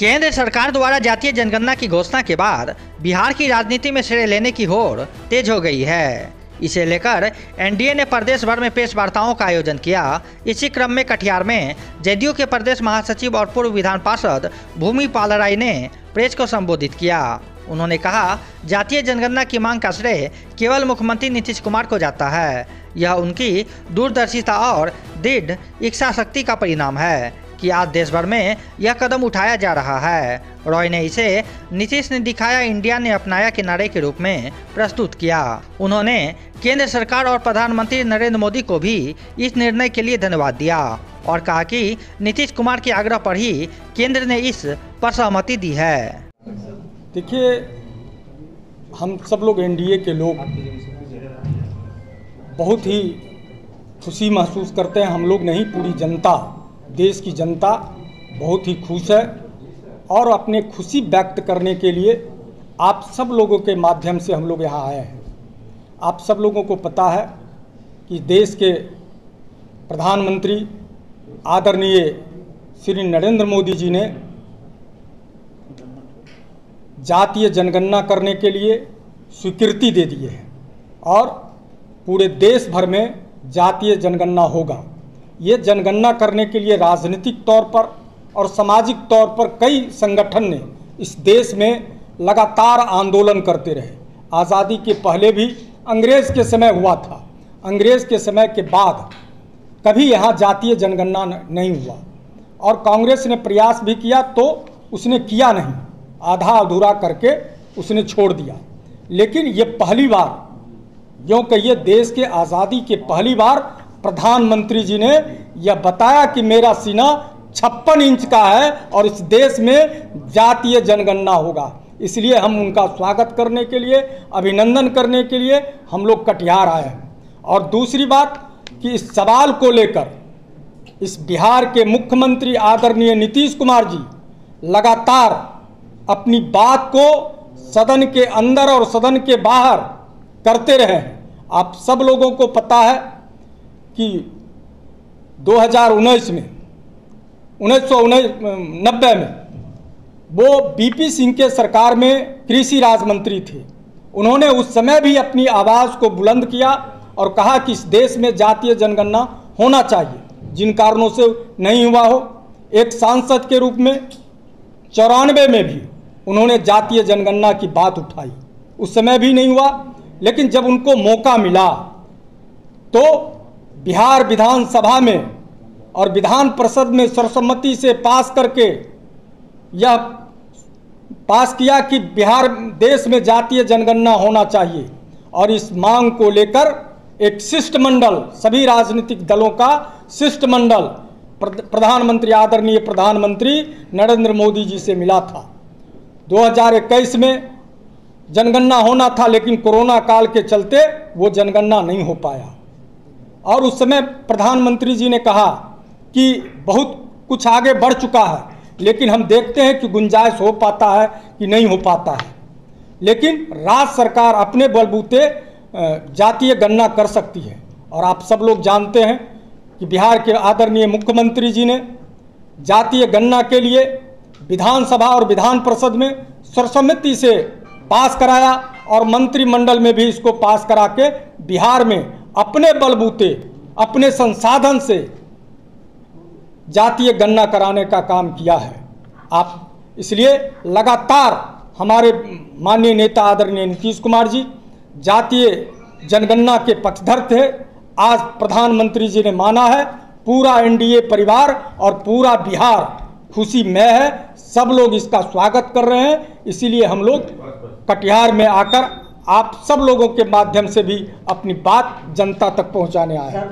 केंद्र सरकार द्वारा जातीय जनगणना की घोषणा के बाद बिहार की राजनीति में श्रेय लेने की होड़ तेज हो गई है। इसे लेकर एनडीए ने प्रदेश भर में प्रेस वार्ताओं का आयोजन किया। इसी क्रम में कटिहार में जेडीयू के प्रदेश महासचिव और पूर्व विधान पार्षद भूमि पालराय ने प्रेस को संबोधित किया। उन्होंने कहा, जातीय जनगणना की मांग का श्रेय केवल मुख्यमंत्री नीतीश कुमार को जाता है। यह उनकी दूरदर्शिता और दृढ़ इच्छा शक्ति का परिणाम है कि आज देश भर में यह कदम उठाया जा रहा है। रॉय ने इसे नीतीश ने दिखाया, इंडिया ने अपनाया के नारे के रूप में प्रस्तुत किया। उन्होंने केंद्र सरकार और प्रधानमंत्री नरेंद्र मोदी को भी इस निर्णय के लिए धन्यवाद दिया और कहा कि नीतीश कुमार के आग्रह पर ही केंद्र ने इस पर सहमति दी है। देखिए, हम सब लोग एनडीए के लोग बहुत ही खुशी महसूस करते हैं। हम लोग नहीं, पूरी जनता, देश की जनता बहुत ही खुश है और अपने खुशी व्यक्त करने के लिए आप सब लोगों के माध्यम से हम लोग यहाँ आए हैं। आप सब लोगों को पता है कि देश के प्रधानमंत्री आदरणीय श्री नरेंद्र मोदी जी ने जातीय जनगणना करने के लिए स्वीकृति दे दी है और पूरे देश भर में जातीय जनगणना होगा। ये जनगणना करने के लिए राजनीतिक तौर पर और सामाजिक तौर पर कई संगठन ने इस देश में लगातार आंदोलन करते रहे। आज़ादी के पहले भी अंग्रेज़ के समय हुआ था, अंग्रेज़ के समय के बाद कभी यहाँ जातीय जनगणना नहीं हुआ और कांग्रेस ने प्रयास भी किया तो उसने किया नहीं, आधा अधूरा करके उसने छोड़ दिया। लेकिन ये पहली बार, यूँ कहिए देश के आज़ादी के पहली बार प्रधानमंत्री जी ने यह बताया कि मेरा सीना 56 इंच का है और इस देश में जातीय जनगणना होगा। इसलिए हम उनका स्वागत करने के लिए, अभिनंदन करने के लिए हम लोग कटिहार आए हैं। और दूसरी बात कि इस सवाल को लेकर इस बिहार के मुख्यमंत्री आदरणीय नीतीश कुमार जी लगातार अपनी बात को सदन के अंदर और सदन के बाहर करते रहे हैं। आप सब लोगों को पता है कि 2019 में 1990 में वो बीपी सिंह के सरकार में कृषि राज्य मंत्री थे। उन्होंने उस समय भी अपनी आवाज़ को बुलंद किया और कहा कि इस देश में जातीय जनगणना होना चाहिए, जिन कारणों से नहीं हुआ हो। एक सांसद के रूप में 94 में भी उन्होंने जातीय जनगणना की बात उठाई, उस समय भी नहीं हुआ। लेकिन जब उनको मौका मिला तो बिहार विधानसभा में और विधान परिषद में सर्वसम्मति से पास करके यह पास किया कि बिहार देश में जातीय जनगणना होना चाहिए। और इस मांग को लेकर एक शिष्टमंडल, सभी राजनीतिक दलों का शिष्टमंडल प्रधानमंत्री आदरणीय प्रधानमंत्री नरेंद्र मोदी जी से मिला था। 2021 में जनगणना होना था, लेकिन कोरोना काल के चलते वो जनगणना नहीं हो पाया। और उस समय प्रधानमंत्री जी ने कहा कि बहुत कुछ आगे बढ़ चुका है, लेकिन हम देखते हैं कि गुंजाइश हो पाता है कि नहीं हो पाता है। लेकिन राज्य सरकार अपने बलबूते जातीय गणना कर सकती है। और आप सब लोग जानते हैं कि बिहार के आदरणीय मुख्यमंत्री जी ने जातीय गणना के लिए विधानसभा और विधान परिषद में सर्वसम्मति से पास कराया और मंत्रिमंडल में भी इसको पास करा के बिहार में अपने बलबूते, अपने संसाधन से जातीय गणना कराने का काम किया है। आप इसलिए लगातार हमारे माननीय नेता आदरणीय नीतीश कुमार जी जातीय जनगणना के पक्षधर थे। आज प्रधानमंत्री जी ने माना है, पूरा एनडीए परिवार और पूरा बिहार खुशी में है। सब लोग इसका स्वागत कर रहे हैं। इसीलिए हम लोग कटिहार में आकर आप सब लोगों के माध्यम से भी अपनी बात जनता तक पहुंचाने आए हैं।